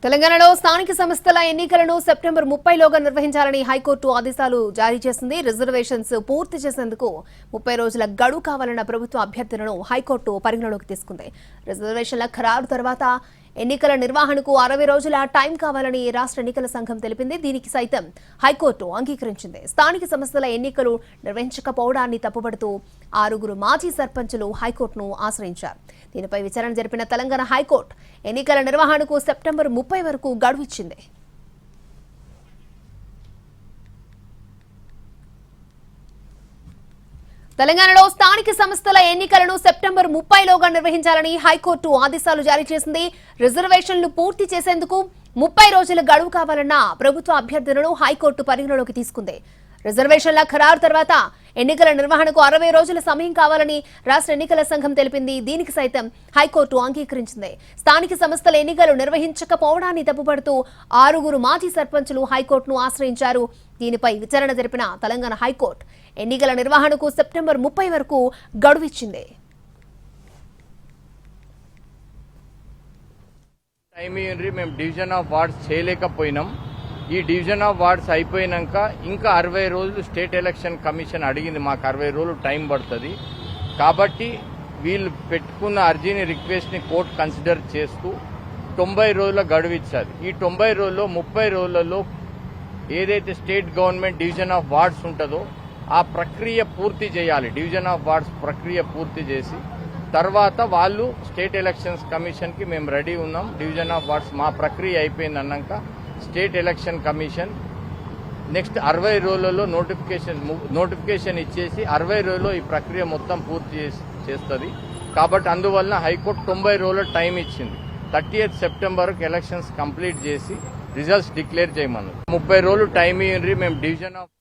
తెలంగాణలో స్థానిక సంస్థల ఎన్నికలను సెప్టెంబర్ 30లోగా నిర్వహించాలని హైకోర్టు ఆదేశాలు జారీ చేసింది. రిజర్వేషన్స్ పూర్తి చేసేందుకు 30 రోజుల గడువు కావాలన్న ప్రభుత్వ అభ్యర్థనను హైకోర్టు పరిగణలోకి తీసుకుంది. రిజర్వేషన్ల ఖరారు తర్వాత ఎన్నికల నిర్వహణకు 60 రోజుల టైం కావాలని రాష్ట్ర ఎన్నికల సంఘం తెలిపింది. దీనికి సైతం హైకోర్టు అంగీకరించింది. స్థానిక సంస్థల ఎన్నికలు నిర్వహించకపోవడాన్ని తప్పుపడుతూ 6 మాజీ సర్పంచులు హైకోర్టును ఆశ్రయించారు. దీనిపై విచారణ జరిపిన తెలంగాణ హైకోర్టు ఎన్నికల నిర్వహణకు సెప్టెంబర్ 30 వరకు గడువు ఇచ్చింది. తెలంగాణలో స్థానిక సంస్థల ఎన్నికలను సెప్టెంబర్ 30లోగా నిర్వహించాలని హైకోర్టు ఆదేశాలు జారీ చేసింది. రిజర్వేషన్లు పూర్తి చేసేందుకు 30 రోజుల గడువు కావాలన్న ప్రభుత్వ అభ్యర్థనను హైకోర్టు పరిగణలోకి తీసుకుంది. రిజర్వేషన్ల ఖరారు తర్వాత ఎన్నికల నిర్వహణకు 60 రోజుల సమయం కావాలని రాష్ట్ర ఎన్నికల సంఘం తెలిపింది. దీనికి సైతం హైకోర్టు అంగీకరించింది. స్థానిక సంస్థల ఎన్నికలు నిర్వహించకపోవడాన్ని తప్పుపడుతూ 6 మాజీ సర్పంచులు హైకోర్టును ఆశ్రయించారు. దీనిపై విచారణ జరిపిన తెలంగాణ హైకోర్టు ఎన్నికల నిర్వహణకు సెప్టెంబర్ 30 వరకు గడువిచ్చింది. మేము డివిజన్ ఆఫ్ వార్డ్స్ చేయలేకపోయినాం. ఈ డివిజన్ ఆఫ్ వార్డ్స్ అయిపోయినాక ఇంకా 60 రోజులు స్టేట్ ఎలక్షన్ కమిషన్ అడిగింది. మాకు 60 రోజులు టైం పడుతుంది కాబట్టి వీళ్ళు పెట్టుకున్న అర్జీని రిక్వెస్ట్ని కోర్టు కన్సిడర్ చేస్తూ 90 రోజుల గడువు ఇచ్చారు. ఈ 90 రోజుల్లో 30 రోజులలో ఏదైతే state government division of wards ఉంటుందో ఆ ప్రక్రియ పూర్తి చేయాలి. డివిజన్ ఆఫ్ వార్డ్స్ ప్రక్రియ పూర్తి చేసి తర్వాత వాళ్ళు స్టేట్ ఎలక్షన్స్ కమిషన్కి మేము రెడీ ఉన్నాం. డివిజన్ ఆఫ్ వార్డ్స్ మా ప్రక్రియ అయిపోయింది అన్నాక స్టేట్ ఎలక్షన్ కమిషన్ నెక్స్ట్ 60 రోజులలో నోటిఫికేషన్ ఇచ్చేసి 60 రోజుల్లో ఈ ప్రక్రియ మొత్తం పూర్తి చేస్తుంది. కాబట్టి అందువల్ల హైకోర్టు 90 రోజుల టైం ఇచ్చింది. 30th సెప్టెంబర్కి ఎలక్షన్స్ కంప్లీట్ చేసి రిజల్ట్స్ డిక్లేర్ చేయమన్నారు. 30 రోజులు టైం ఇవ్వండి. మేము డివిజన్ ఆఫ్